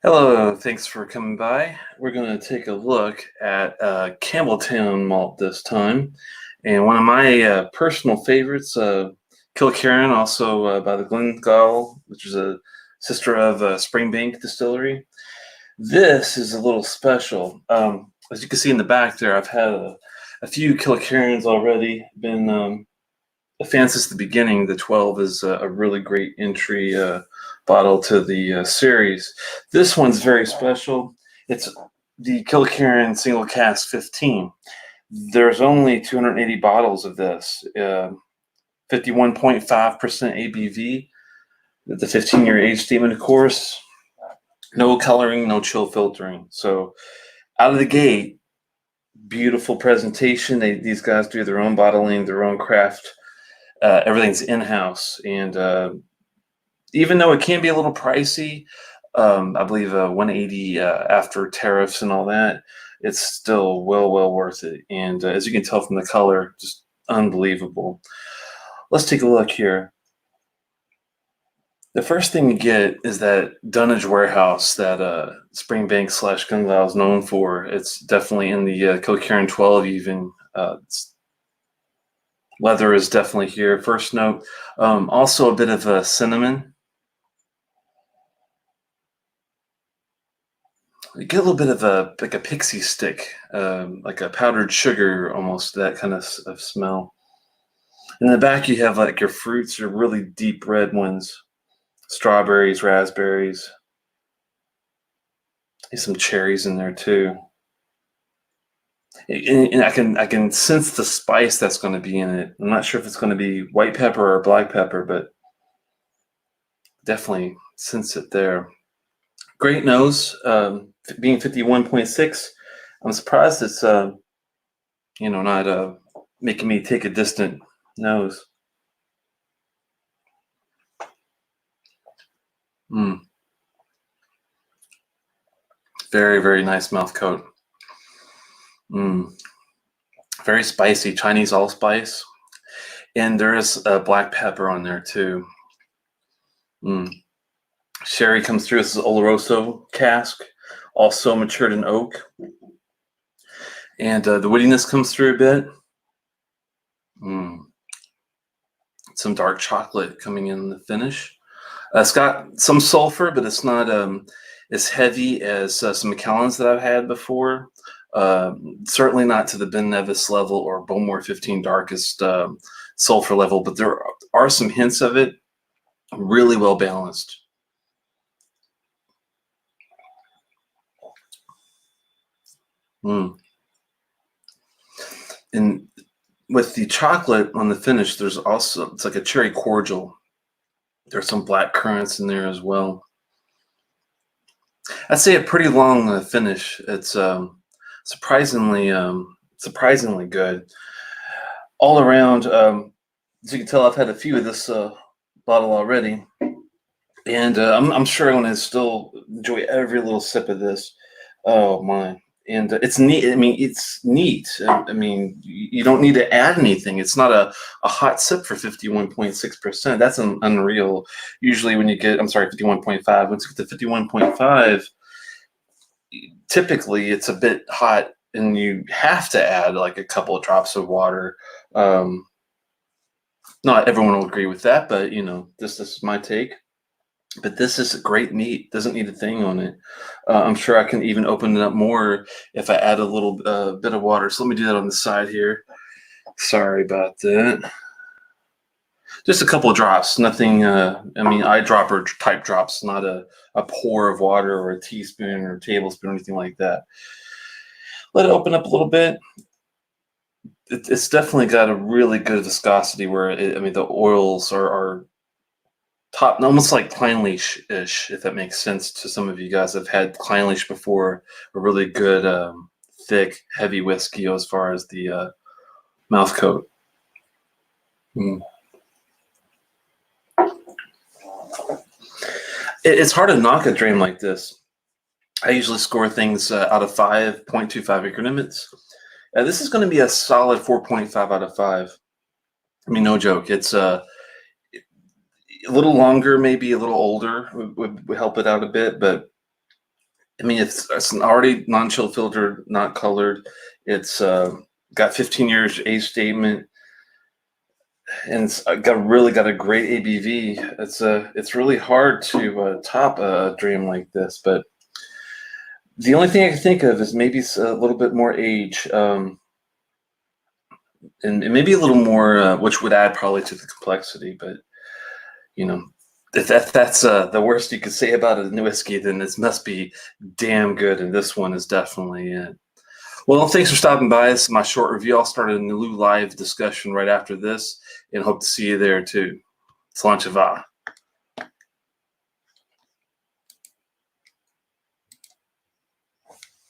Hello, thanks for coming by. We're going to take a look at Campbelltown malt this time. And one of my personal favorites, Kilkerran, also by the Glengall, which is a sister of Springbank Distillery. This is a little special. As you can see in the back there, I've had a few Kilkerrans already. Been a fan since the beginning. The 12 is a really great entry bottle to the series. This one's very special. It's the Kilkerran Single Cask 15. There's only 280 bottles of this. 51.5% ABV. The 15-year age statement, of course. No coloring, no chill filtering. So out of the gate, beautiful presentation. These guys do their own bottling, their own craft. Everything's in-house, and even though it can be a little pricey, I believe 180 after tariffs and all that, it's still well worth it. And as you can tell from the color, just unbelievable. Let's take a look here. The first thing you get is that dunnage warehouse that Springbank / Glengall is known for. It's definitely in the Kilkerran 12 even. Leather is definitely here. First note, also a bit of a cinnamon. You get a little bit of like a pixie stick, like a powdered sugar, almost that kind of smell. In the back, you have like your fruits, your really deep red ones, strawberries, raspberries. There's some cherries in there too. And I can sense the spice that's going to be in it. I'm not sure if it's going to be white pepper or black pepper, but definitely sense it there. Great nose, being 51.6. I'm surprised it's not making me take a distant nose. Very nice mouth coat. Very spicy, Chinese allspice. And there is black pepper on there too. Sherry comes through. This is Oloroso cask, also matured in oak. And the woodiness comes through a bit. Some dark chocolate coming in the finish. It's got some sulfur, but it's not as heavy as some Macallans that I've had before. Certainly not to the Ben Nevis level or Bowmore 15 darkest sulfur level, but there are some hints of it. Really well balanced. And with the chocolate on the finish, there's also, it's like a cherry cordial. There's some black currants in there as well. I'd say a pretty long finish. It's surprisingly good. All around, as you can tell, I've had a few of this bottle already. And I'm sure I'm going to still enjoy every little sip of this. Oh, my. And it's neat. I mean, it's neat. I mean, you don't need to add anything. It's not a hot sip for 51.6%. That's unreal. Usually when you get, 51.5. Once you get to 51.5, typically it's a bit hot and you have to add like a couple of drops of water. Not everyone will agree with that, but this is my take. But this is great meat. Doesn't need a thing on it. I'm sure I can even open it up more if I add a little bit of water. So let me do that on the side here. Sorry about that. Just a couple of drops. Nothing, eyedropper type drops, not a pour of water or a teaspoon or a tablespoon or anything like that. Let it open up a little bit. It's definitely got a really good viscosity where, the oils are top, almost like Clynelish-ish, if that makes sense to some of you guys. Have had Clynelish before, a really good, thick, heavy whiskey as far as the mouth coat. It's hard to knock a drain like this. I usually score things out of 5.25 increments. This is going to be a solid 4.5 out of 5. I mean, no joke. It's a little longer, maybe a little older would help it out a bit, but I mean, it's an already non-chill filtered, not colored. It's got 15 years age statement, and it's got a great ABV. It's really hard to top a dream like this, but the only thing I can think of is maybe a little bit more age, and maybe a little more, which would add probably to the complexity. But you know, if that's the worst you could say about a new whiskey, then this must be damn good, and this one is definitely it. Well, thanks for stopping by. This is my short review. I'll start a new live discussion right after this, and hope to see you there too. Sláinte mhath.